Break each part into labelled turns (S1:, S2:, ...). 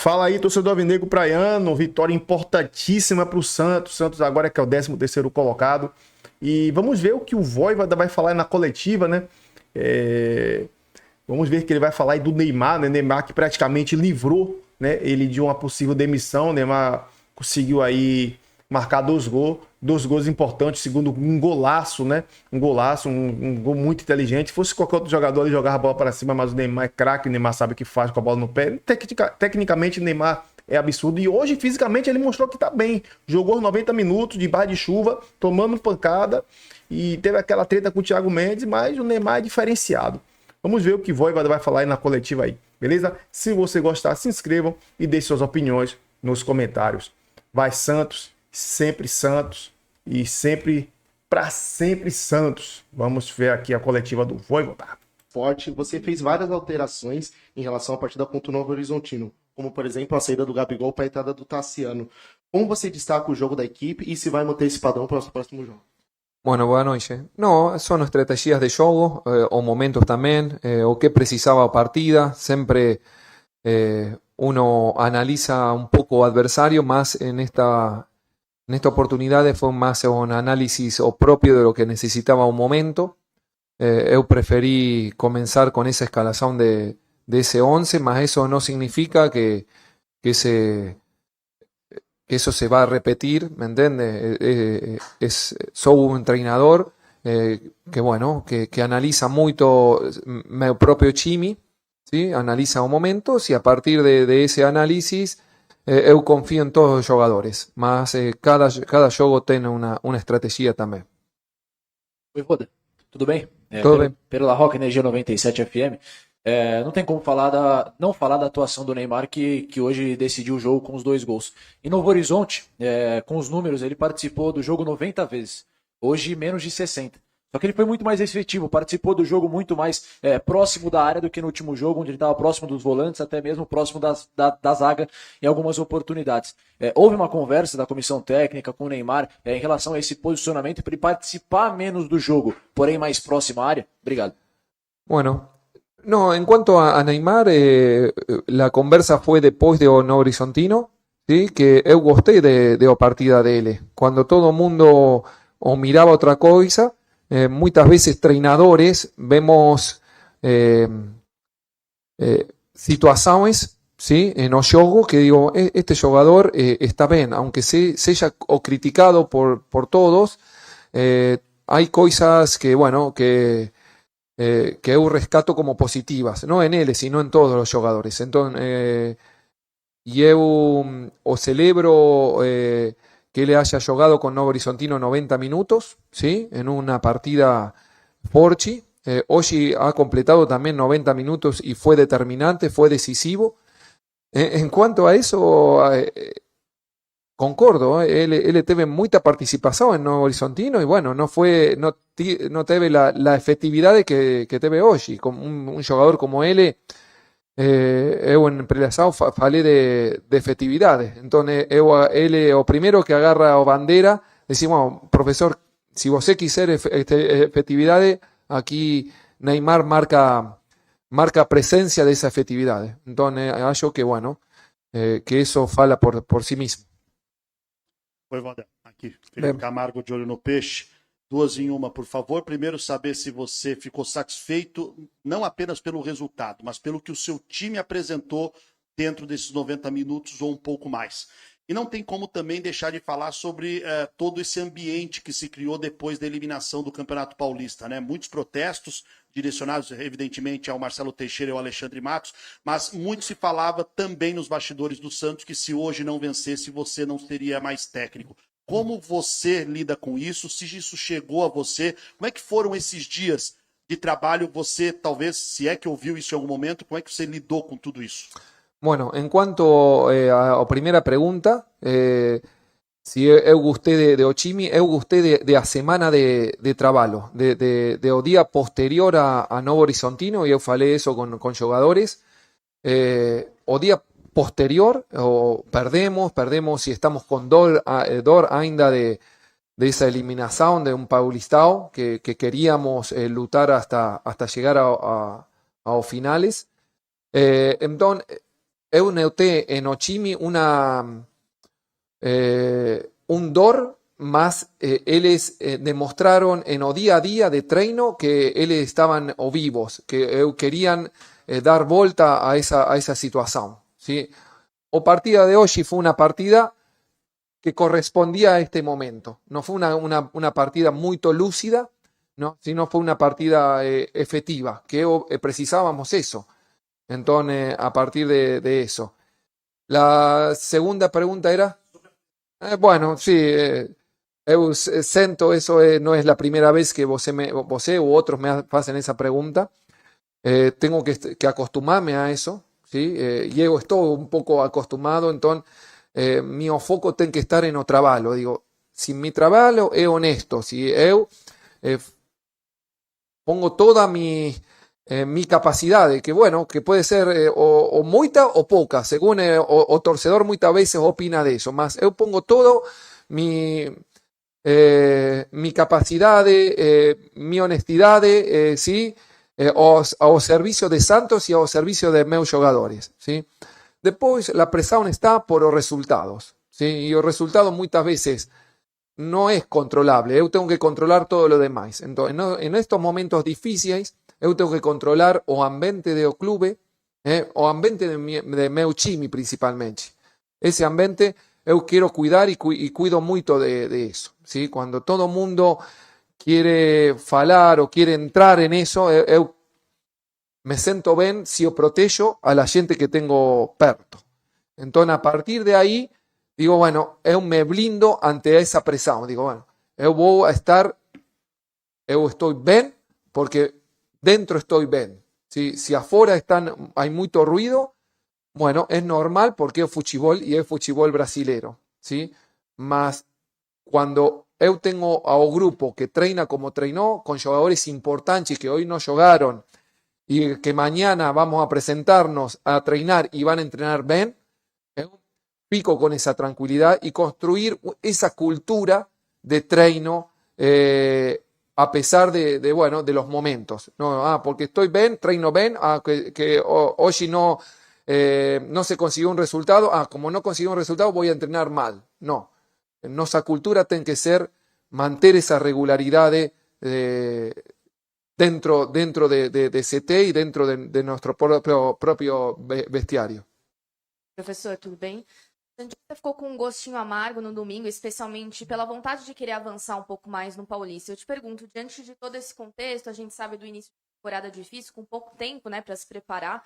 S1: Fala aí, torcedor alvinegro praiano, vitória importantíssima para o Santos. Santos agora que é o 13º colocado. E vamos ver o que o Vojvoda vai falar na coletiva, né? Vamos ver que ele vai falar aí do Neymar, né? Neymar que praticamente livrou, né, ele de uma possível demissão. O Neymar conseguiu aí marcar dois gols importantes, segundo um golaço, né? Um golaço, um gol muito inteligente. Se fosse qualquer outro jogador, ele jogava a bola para cima, mas o Neymar é craque, o Neymar sabe o que faz com a bola no pé. Tecnicamente, o Neymar é absurdo. E hoje, fisicamente, ele mostrou que tá bem. Jogou 90 minutos de barra de chuva, tomando pancada. E teve aquela treta com o Thiago Mendes, mas o Neymar é diferenciado. Vamos ver o que o Vojvoda vai falar aí na coletiva aí, beleza? Se você gostar, se inscrevam e deixe suas opiniões nos comentários. Vai Santos e sempre, para sempre Santos. Vamos ver aqui a coletiva do Vojvoda.
S2: Forte, você fez várias alterações em relação à partida contra o Novo Horizontino, como por exemplo a saída do Gabigol para a entrada do Tassiano. Como você destaca o jogo da equipe e se vai manter esse padrão para o próximo jogo?
S3: Bueno, boa noite. No, son estrategias de jogo o momentos también, o qué precisaba partida. Siempre uno analiza un poco o adversario, más en esta oportunidad fue más un análisis o propio de lo que necesitaba un momento. Eu preferí comenzar con esa escalación de ese 11, más eso no significa que eso se va a repetir, ¿me entiendes? Soy un entrenador que, bueno, que analiza mucho mi propio time, ¿sí? Analiza un momento y a partir de ese análisis eu confío en todos los jugadores, mas cada jogo tiene una estrategia también.
S4: Vojvoda, tudo bem?
S3: Tudo bem.
S4: Pedro La Roca, Energia 97 FM. Não tem como não falar da atuação do Neymar que hoje decidiu o jogo com os 2 gols. Em Novo Horizonte, com os números, ele participou do jogo 90 vezes. Hoje, menos de 60. Só que ele foi muito mais efetivo, participou do jogo muito mais próximo da área do que no último jogo, onde ele estava próximo dos volantes, até mesmo próximo da zaga em algumas oportunidades. Houve uma conversa da comissão técnica com o Neymar em relação a esse posicionamento para ele participar menos do jogo, porém mais próximo à área? Obrigado.
S3: Bueno, no, en cuanto a Neymar, la conversa fue después de Novo Horizontino, ¿sí? Que eu gostei de a partida dele. Cuando todo el mundo o miraba otra cosa, muchas veces treinadores vemos situaciones, ¿sí? En o jogo que digo, este jugador está bien, aunque sea o criticado por todos, hay cosas que, bueno, que eu rescato como positivas, no en él, sino en todos los jugadores. Entonces, y eu o celebro que él haya jugado con Novo Horizontino 90 minutos, ¿sí? En una partida forchi. Hoy ha completado también 90 minutos y fue determinante, fue decisivo. En cuanto a eso, concordo, él teve mucha participación en Novo Horizontino y bueno, no teve la efectividad que teve hoy. Como un jugador como él, eu en prelazado falei de efectividades. Entonces, él o primero que agarra o bandera, decimos, profesor, si você quiser efectividad, aquí Neymar marca presencia de esa efectividad. Entonces, acho que, bueno, que eso fala por sí mismo.
S5: Vojvoda, aqui, Felipe Camargo de Olho no Peixe. 2 em 1, por favor. Primeiro, saber se você ficou satisfeito, não apenas pelo resultado, mas pelo que o seu time apresentou dentro desses 90 minutos ou um pouco mais. E não tem como também deixar de falar sobre todo esse ambiente que se criou depois da eliminação do Campeonato Paulista, né? Muitos protestos direcionados, evidentemente, ao Marcelo Teixeira e ao Alexandre Matos, mas muito se falava também nos bastidores do Santos que se hoje não vencesse, você não seria mais técnico. Como você lida com isso? Se isso chegou a você? Como é que foram esses dias de trabalho? Você, talvez, se é que ouviu isso em algum momento, como é que você lidou com tudo isso?
S3: Bueno, en cuanto a primera pregunta, si eu gustei de Ochimi, eu gustei de a semana de trabalho, de o día posterior a Novo Horizontino, y eu falei eso con jugadores, o día posterior, o perdemos y estamos con dor ainda de esa eliminación de un Paulistao que queríamos lutar hasta llegar a finales. Entonces, eu notei no time un dor más eles demostraron en o día a día de treino que eles estaban o vivos, que querían dar volta a esa situación, ¿sí? O partida de hoy fue una partida que correspondía a este momento. No fue una partida muy lúcida, ¿no? Sino fue una partida efectiva, que precisábamos eso. Entonces, a partir de eso. La segunda pregunta era... bueno, sí, eu sento, eso no es la primera vez que vos u otros me hacen esa pregunta. Tengo que acostumbrarme a eso, ¿sí? Y eu estou un poco acostumbrado, entonces mi foco tiene que estar en o trabalho. Digo, si mi trabajo es honesto, si eu pongo toda mi capacidad, que bueno, que puede ser o muita o poca, según o torcedor muchas veces opina de eso, mas eu pongo todo mi capacidad, mi honestidad, ¿sí? Ao servicio de Santos y ao servicio de meus jogadores, ¿sí? Después la presión está por los resultados, ¿sí? Y los resultados muchas veces no es controlable, eu tengo que controlar todo lo demás. Entonces, en estos momentos difíciles, eu tengo que controlar o ambiente de o clube, o ambiente de meu time principalmente. Ese ambiente eu quiero cuidar y cuido mucho de eso, ¿sí? Cuando todo mundo quiere falar o quiere entrar en eso, eu me siento bien si yo protejo a la gente que tengo perto. Entonces, a partir de ahí, digo, bueno, eu me blindo ante esa presión. Digo, bueno, eu estoy bien porque dentro estoy bien. Si afuera hay mucho ruido, bueno, es normal porque es fútbol y es fútbol brasilero, ¿sí? Mas cuando eu tengo a un grupo que treina como treinó, con jugadores importantes que hoy no jugaron y que mañana vamos a presentarnos a treinar y van a entrenar bien, pico con esa tranquilidad y construir esa cultura de treino a pesar de los momentos. No, porque estoy bien, treino bien, que hoy no se consiguió un resultado, como no consiguió un resultado voy a entrenar mal. No, nuestra cultura tiene que ser mantener esa regularidad dentro de CT y dentro de nuestro propio vestiario.
S6: Professor, tudo bem? Você ficou com um gostinho amargo no domingo, especialmente pela vontade de querer avançar um pouco mais no Paulista. Eu te pergunto, diante de todo esse contexto, a gente sabe do início de temporada difícil, com pouco tempo, né, para se preparar.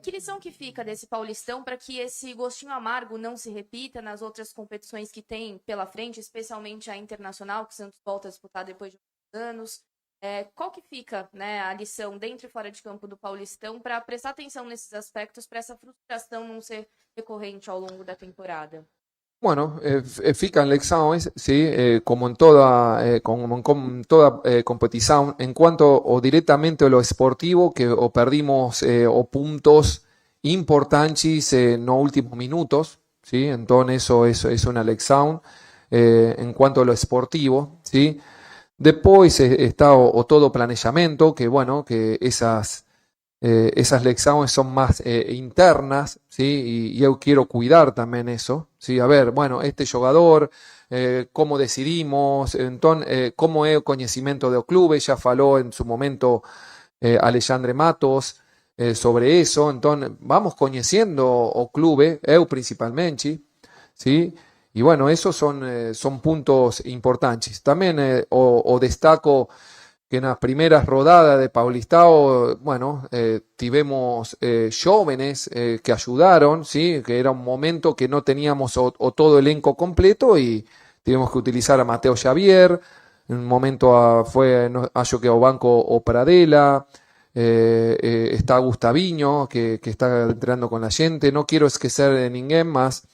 S6: Que lição que fica desse Paulistão para que esse gostinho amargo não se repita nas outras competições que tem pela frente, especialmente a internacional, que o Santos volta a disputar depois de alguns anos? Qual que fica, né, a lição dentro e fora de campo do Paulistão para prestar atenção nesses aspectos, para essa frustração não ser recorrente ao longo da temporada?
S3: Bueno, fican lecciones, ¿sí? Como en toda, competición, en cuanto o directamente a lo esportivo, que o perdimos o puntos importantes en los últimos minutos, ¿sí? Entonces eso es una lección en cuanto a lo esportivo, ¿sí? Después está o todo planeamiento, que bueno, que esas lecciones son más internas, ¿sí? Y yo quiero cuidar también eso, ¿sí? A ver, bueno, este jugador, cómo decidimos, entonces, cómo es el conocimiento del club, ya faló en su momento Alexandre Matos sobre eso, entonces vamos conociendo o club, eu principalmente, ¿sí? Y bueno, esos son puntos importantes. También o destaco que en las primeras rodadas de Paulistao, bueno, tivemos jóvenes que ayudaron, ¿sí? Que era un momento que no teníamos o todo elenco completo y tuvimos que utilizar a Mateo Xavier, en un momento fue yo que o Banco o Pradela, está Gustaviño, que está entrenando con la gente, no quiero esquecer de ninguém más,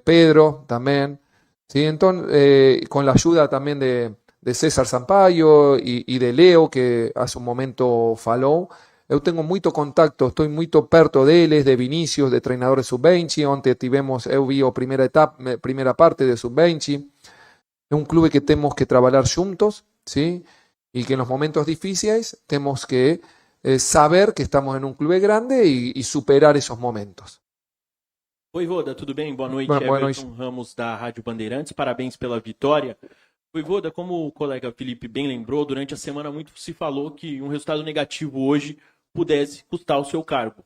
S3: Pedro también, ¿sí? Entonces, con la ayuda también de César Sampaio y de Leo, que hace un momento falou, eu tengo mucho contacto, estoy muy perto deles, de Vinicius, de treinadores sub-20, onde eu vi a primera parte de sub-20, es un club que tenemos que trabajar juntos, ¿sí? Y que en los momentos difíciles tenemos que saber que estamos en un club grande y superar esos momentos.
S7: Voivoda, tudo bem? Boa noite,
S3: Boa
S7: Everton
S3: noite.
S7: Ramos da Rádio Bandeirantes, parabéns pela vitória. Voivoda, como o colega Felipe bem lembrou, durante a semana muito se falou que um resultado negativo hoje pudesse custar o seu cargo.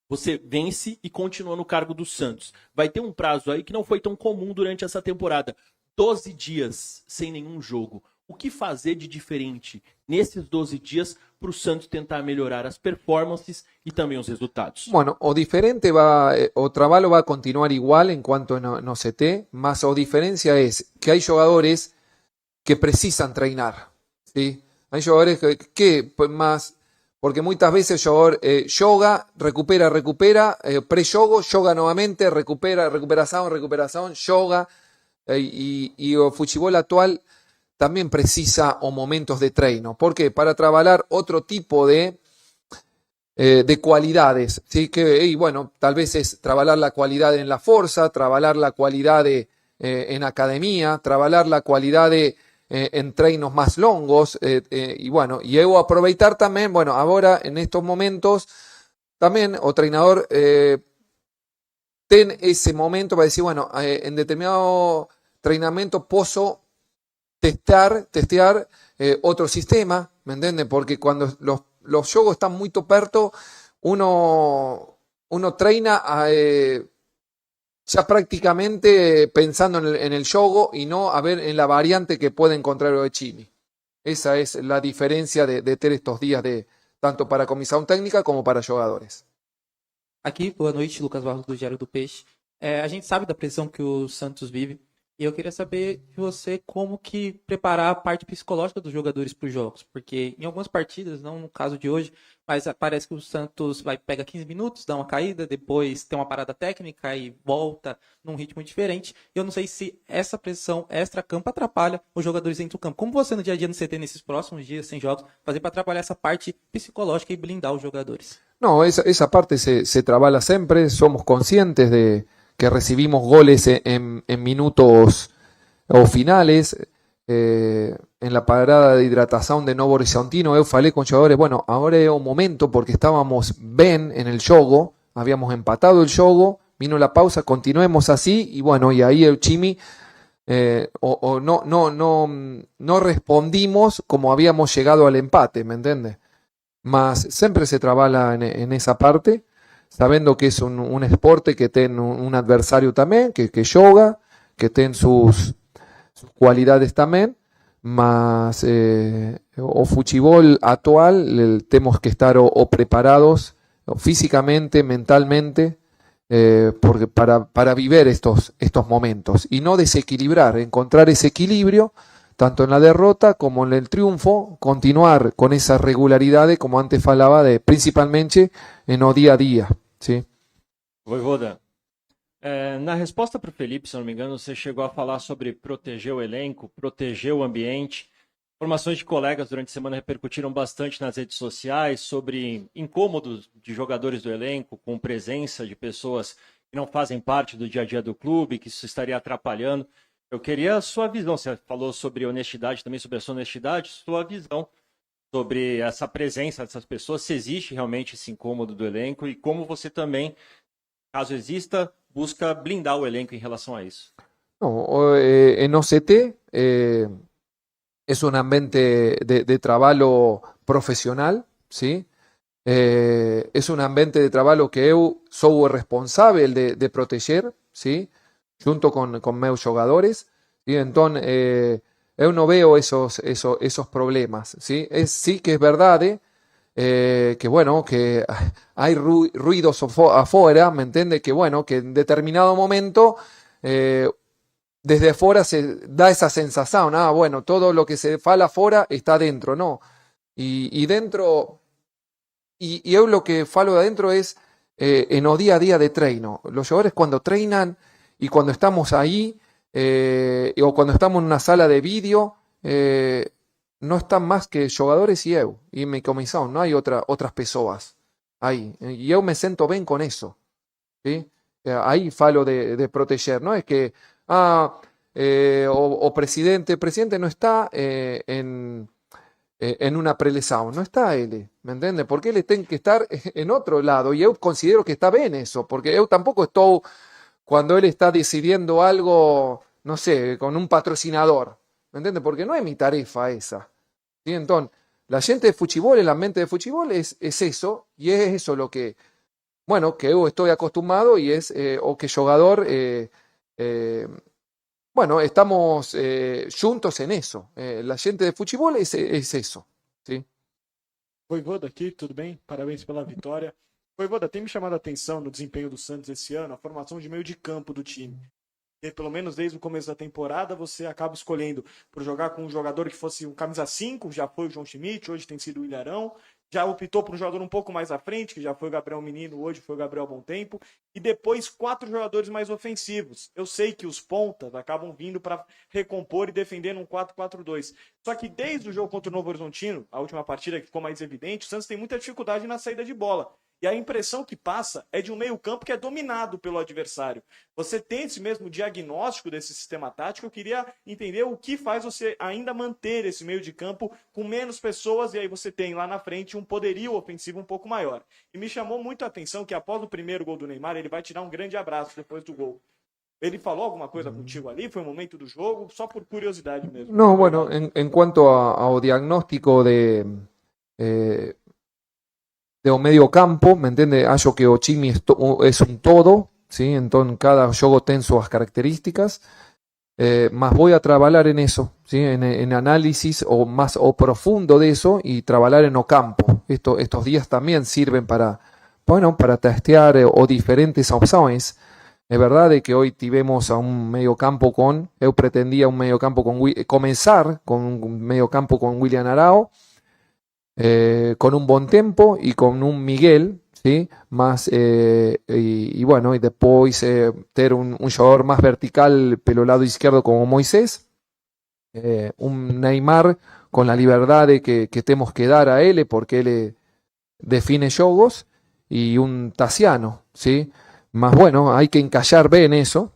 S7: Você vence e continua no cargo do Santos. Vai ter um prazo aí que não foi tão comum durante essa temporada. 12 dias sem nenhum jogo. O que fazer de diferente nesses 12 dias para o Santos tentar melhorar as performances e também os resultados?
S3: Bueno, o diferente o trabajo va a continuar igual en cuanto no CT, más o diferencia es que hay jugadores que precisan treinar, ¿sí? Hay jugadores que pues más, porque muchas veces el jugador yoga, recupera, pre-yogo, yoga nuevamente, recuperación, yoga, y el fútbol actual también precisa o momentos de treino. ¿Por qué? Para trabajar otro tipo de cualidades, ¿sí? Y bueno, tal vez es trabajar la cualidad en la fuerza, trabajar la cualidad en academia, trabajar la cualidad en treinos más longos, y bueno, y yo aprovechar también, bueno, ahora en estos momentos, también o entrenador ten ese momento para decir, bueno, en determinado entrenamiento puedo testear otro sistema, ¿me entienden? Porque cuando los jogos están muy perto, uno treina ya prácticamente pensando en el jogo y no a ver en la variante que puede encontrar el Chimi. Esa es la diferencia de ter estos días tanto para comissão técnica como para jogadores.
S8: Aqui, boa noite, Lucas Barros do Diário do Peixe. A gente sabe da pressão que o Santos vive e eu queria saber de você como que preparar a parte psicológica dos jogadores para os jogos, porque em algumas partidas, não no caso de hoje, mas parece que o Santos pega 15 minutos, dá uma caída, depois tem uma parada técnica e volta num ritmo diferente. Eu não sei se essa pressão extra-campo atrapalha os jogadores dentro do campo. Como você no dia a dia no CT, nesses próximos dias sem jogos, fazer para atrapalhar essa parte psicológica e blindar os jogadores?
S3: No, esa parte se trabaja siempre, somos conscientes de que recibimos goles en minutos o finales. En la parada de hidratación de Novo Horizontino, eu falei con jugadores, bueno, ahora es un momento porque estábamos bien en el jogo, habíamos empatado el jogo, vino la pausa, continuemos así, y bueno, y ahí el Chimi no respondimos como habíamos llegado al empate, ¿me entiendes? Mas siempre se trabaja en esa parte, sabiendo que es un esporte que tiene un adversario también, que yoga, que tiene sus cualidades también, mas o fútbol actual tenemos que estar o preparados físicamente, mentalmente, porque para vivir estos momentos y no desequilibrar, encontrar ese equilibrio tanto en la derrota como en el triunfo, continuar con esa regularidad, como antes falaba, principalmente en o día a día. ¿Sí?
S7: Voivoda, na resposta para o Felipe, se não me engano, você chegou a falar sobre proteger o elenco, proteger o ambiente. Informações de colegas durante a semana repercutiram bastante nas redes sociais sobre incômodos de jogadores do elenco, com presença de pessoas que não fazem parte do dia a dia do clube, que isso estaria atrapalhando. Eu queria a sua visão, você falou sobre honestidade, também sobre a sua honestidade, sua visão sobre essa presença dessas pessoas, se existe realmente esse incômodo do elenco e como você também, caso exista, busca blindar o elenco em relação a isso.
S3: No, en OCT es un ambiente de trabajo profesional, ¿sí? Es un ambiente de trabajo que eu sou o responsable de proteger, ¿sí? Junto con meus jogadores, ¿sí? Entonces yo no veo esos problemas, ¿sí? Sí que es verdad que bueno, que hay ruidos afuera, ¿me entiende? Que bueno, que en determinado momento desde afuera se da esa sensación, bueno, todo lo que se fala afuera está dentro, ¿no? Y dentro, y yo lo que falo de adentro es en o día a día de treino. Los jugadores cuando treinan y cuando estamos ahí, o cuando estamos en una sala de vídeo, no están más que jugadores y eu, y mi comisión, no hay otras personas ahí. Y yo me siento bien con eso, ¿sí? Ahí falo de proteger, ¿no? Es que, o presidente no está en en una preleção. No está ele, ¿me entiende? Porque ele tem que estar en otro lado. Y yo considero que está bien eso, porque yo tampoco estoy, cuando él está decidiendo algo, no sé, con un patrocinador, ¿me entiende? Porque no es mi tarifa esa. ¿Sí? Entonces, la gente de fútbol, el ambiente de fútbol es eso, y es eso lo que, bueno, que yo estoy acostumbrado y es, o que jugador, bueno, estamos juntos en eso. La gente de fútbol es eso, ¿sí?
S9: Voivoda aqui, tudo bem? Parabéns pela vitória. Voivoda, tem me chamado a atenção no desempenho do Santos esse ano, a formação de meio de campo do time. E, pelo menos desde o começo da temporada, você acaba escolhendo por jogar com um jogador que fosse um camisa 5, já foi o João Schmidt, hoje tem sido o Ilharão. Já optou por um jogador um pouco mais à frente, que já foi o Gabriel Menino, hoje foi o Gabriel Bom Tempo. E depois 4 jogadores mais ofensivos. Eu sei que os pontas acabam vindo para recompor e defender num 4-4-2. Só que desde o jogo contra o Novo Horizontino, a última partida que ficou mais evidente, o Santos tem muita dificuldade na saída de bola. E a impressão que passa é de um meio-campo que é dominado pelo adversário. Você tem esse mesmo diagnóstico desse sistema tático? Eu queria entender o que faz você ainda manter esse meio de campo com menos pessoas, e aí você tem lá na frente um poderio ofensivo um pouco maior. E me chamou muito a atenção que após o primeiro gol do Neymar, ele vai tirar um grande abraço depois do gol. Ele falou alguma coisa contigo ali? Foi um momento do jogo? Só por curiosidade mesmo.
S3: No, bueno, en cuanto ao diagnóstico de un medio campo, ¿me entiende? Acho que o time es un todo, ¿sí? Entonces cada juego tiene sus características, más voy a trabajar en eso, ¿sí? En análisis o más o profundo de eso y trabajar en o campo. Estos días también sirven para, bueno, para testear o diferentes opciones. Es verdad de que hoy tivemos a un medio campo yo pretendía un medio campo comenzar con un medio campo con William Arao, con un Bom Tempo y con un Miguel, ¿sí? Más, y bueno, y después tener un jugador más vertical pelo lado izquierdo como Moisés, un Neymar con la libertad de que tenemos que dar a él porque él define jogos, y un Tassiano, ¿sí? Más bueno, hay que encallar bien eso.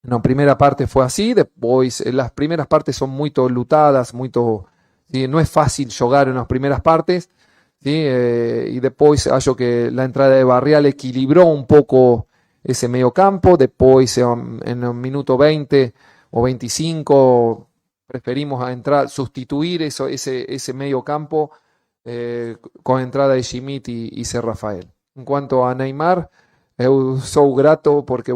S3: En la primera parte fue así, después las primeras partes son muy lutadas, muy... ¿sí? No es fácil jugar en las primeras partes, ¿sí? Y después hallo que la entrada de Barrial equilibró un poco ese medio campo. Después en el minuto 20 o 25 preferimos sustituir ese medio campo con entrada de Schmidt y C. Rafael. En cuanto a Neymar, eu sou grato porque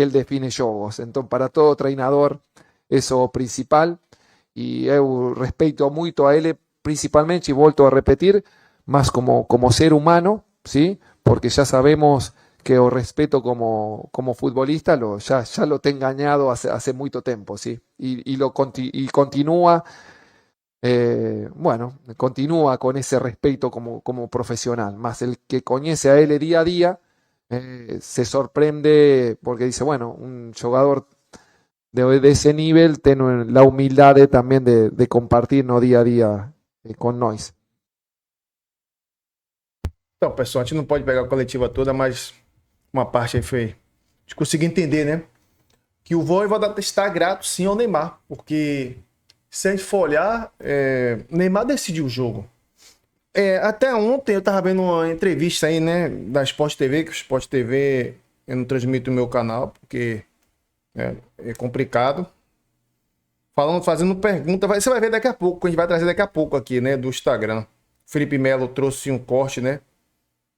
S3: él define jogos. Entonces, para todo treinador, eso principal. Y eu respeto mucho a él, principalmente, y vuelto a repetir, más como ser humano, ¿sí? Porque ya sabemos que o respeto como futbolista ya lo tengo engañado hace mucho tiempo, ¿sí? Y continúa, continúa con ese respeto como profesional. Más el que conoce a él día a día se sorprende porque dice, un jugador de ese nivel tiene la humildad también de compartir no día a día con nós.
S1: Então, pessoal, a gente não pode pegar a coletiva toda, mas uma parte aí foi... A gente conseguiu entender, né? Que o Voivoda está grato sim ao Neymar, porque se a gente for olhar, o Neymar decidiu o jogo. Até ontem eu tava vendo uma entrevista aí, né, da Sport TV, que o Sport TV eu não transmito no meu canal, porque é complicado. Fazendo pergunta, você vai ver daqui a pouco, a gente vai trazer daqui a pouco aqui, né, do Instagram. Felipe Melo trouxe um corte, né,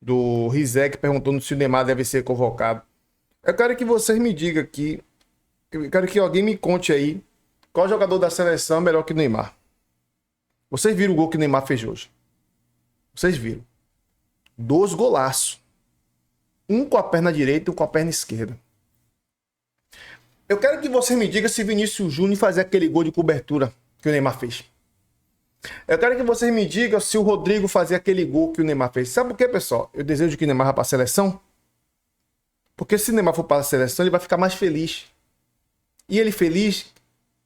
S1: do Rizek perguntando se o Neymar deve ser convocado. Eu quero que vocês me digam aqui, eu quero que alguém me conte aí, qual jogador da seleção é melhor que o Neymar? Vocês viram o gol que o Neymar fez hoje? Vocês viram? 2 golaços. Um com a perna direita e um com a perna esquerda. Eu quero que você me diga se Vinícius Júnior fazer aquele gol de cobertura que o Neymar fez. Eu quero que vocês me digam se o Rodrigo fazia aquele gol que o Neymar fez. Sabe por quê, pessoal? Eu desejo que o Neymar vá para a seleção. Porque se o Neymar for para a seleção, ele vai ficar mais feliz. E ele feliz,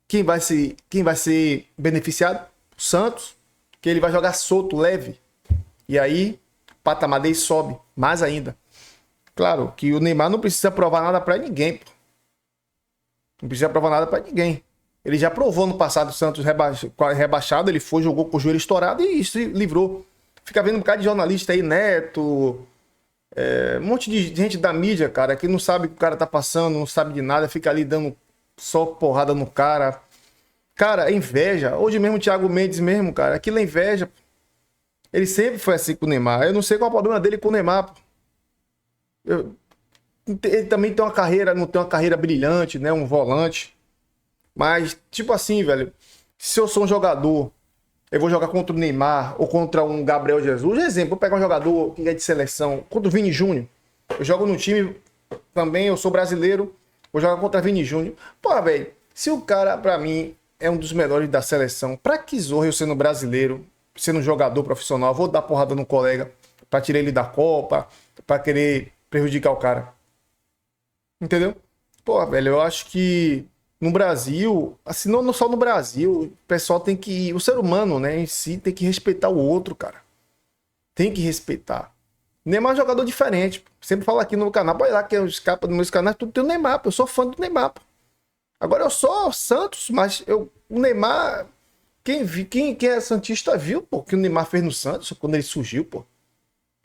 S1: quem vai ser beneficiado? O Santos, que ele vai jogar solto, leve. E aí, o patamar dele sobe mais ainda. Claro que o Neymar não precisa provar nada para ninguém, pô. Não precisa provar nada para ninguém. Ele já provou no passado o Santos rebaixado, ele foi, jogou com o joelho estourado e se livrou. Fica vendo um bocado de jornalista aí, Neto, um monte de gente da mídia, cara, que não sabe o que o cara tá passando, não sabe de nada, fica ali dando só porrada no cara. Cara, é inveja. Hoje mesmo o Thiago Mendes mesmo, cara, aquilo é inveja. Ele sempre foi assim com o Neymar. Eu não sei qual é o problema dele com o Neymar. Ele também tem uma carreira, não tem uma carreira brilhante, né? Um volante. Mas, tipo assim, velho, se eu sou um jogador, eu vou jogar contra o Neymar ou contra um Gabriel Jesus. Exemplo, vou pegar um jogador que é de seleção, contra o Vini Júnior. Eu jogo no time também, eu sou brasileiro, vou jogar contra o Vini Júnior. Pô, velho, se o cara, pra mim, é um dos melhores da seleção, pra que zorra eu sendo brasileiro, sendo um jogador profissional, vou dar porrada no colega pra tirar ele da Copa, pra querer prejudicar o cara? Entendeu? Pô, velho, eu acho que no Brasil, assim, não só no Brasil, o pessoal tem que... O ser humano, né, em si, tem que respeitar o outro, cara. Tem que respeitar. O Neymar é um jogador diferente. Sempre falo aqui no meu canal, pode ir lá que os capas dos meus canais, tudo tem o Neymar, eu sou fã do Neymar, pô. Agora eu sou Santos, mas o Neymar... Quem é santista viu, pô, o que o Neymar fez no Santos quando ele surgiu, pô.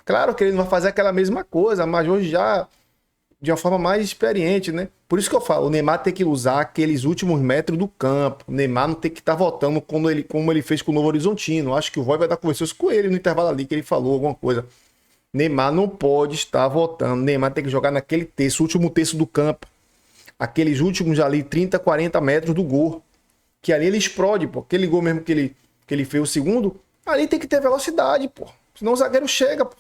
S1: Claro que ele não vai fazer aquela mesma coisa, mas hoje já de uma forma mais experiente, né? Por isso que eu falo, o Neymar tem que usar aqueles últimos metros do campo. O Neymar não tem que estar voltando como ele fez com o Novo Horizontino. Acho que o Roy vai estar conversando com ele no intervalo ali, que ele falou alguma coisa. Neymar não pode estar voltando. Neymar tem que jogar naquele terço, o último terço do campo. Aqueles últimos ali, 30, 40 metros do gol. Que ali ele explode, pô. Aquele gol mesmo que ele fez o segundo, ali tem que ter velocidade, pô. Senão o zagueiro chega, pô.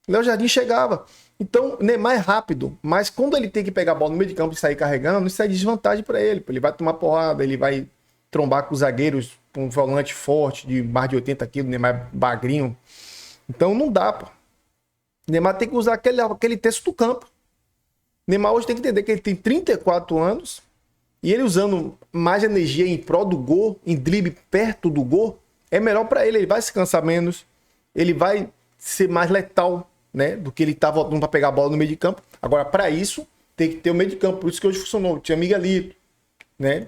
S1: Léo Jardim chegava. Então, Neymar é rápido, mas quando ele tem que pegar a bola no meio de campo e sair carregando, isso é desvantagem para ele. Ele vai tomar porrada, ele vai trombar com os zagueiros, com um volante forte, de mais de 80 quilos, Neymar é bagrinho. Então, não dá, pô. Neymar tem que usar aquele terço do campo. Neymar hoje tem que entender que ele tem 34 anos e ele usando mais energia em prol do gol, em drible perto do gol, é melhor para ele. Ele vai se cansar menos, ele vai ser mais letal, né, do que ele tá voltando para pegar a bola no meio de campo. Agora, para isso, tem que ter o meio de campo. Por isso que hoje funcionou. Tinha Miguelito, né?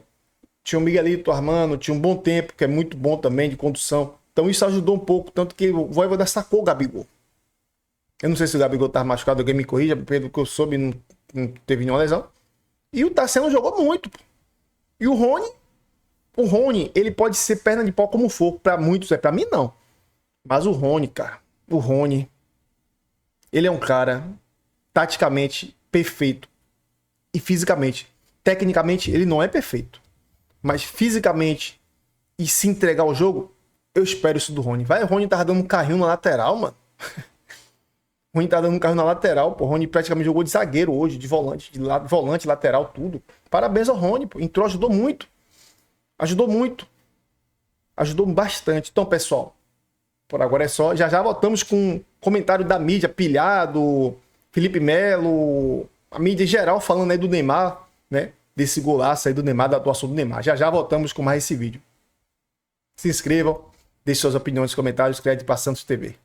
S1: Tinha o Miguelito armando, tinha um bom tempo, que é muito bom também de condução. Então isso ajudou um pouco, tanto que o Vojvoda sacou o Gabigol. Eu não sei se o Gabigol tá machucado, alguém me corrija, pelo que eu soube, não teve nenhuma lesão. E o Tassiano jogou muito. E o Rony, ele pode ser perna de pau como for, para muitos, para mim não. Mas o Rony, cara, ele é um cara taticamente perfeito e fisicamente. Tecnicamente, ele não é perfeito. Mas fisicamente e se entregar ao jogo, eu espero isso do Rony. Vai, o Rony tá dando um carrinho na lateral, mano. O Rony tá dando um carrinho na lateral, pô. O Rony praticamente jogou de zagueiro hoje, de volante, lateral, tudo. Parabéns ao Rony, pô. Entrou, ajudou muito. Ajudou muito. Ajudou bastante. Então, pessoal, por agora é só. Já voltamos com comentário da mídia, Pilhado, Felipe Melo, a mídia em geral falando aí do Neymar, né? Desse golaço aí do Neymar, da atuação do Neymar. Já voltamos com mais esse vídeo. Se inscrevam, deixe suas opiniões nos comentários, crédito para Santos TV.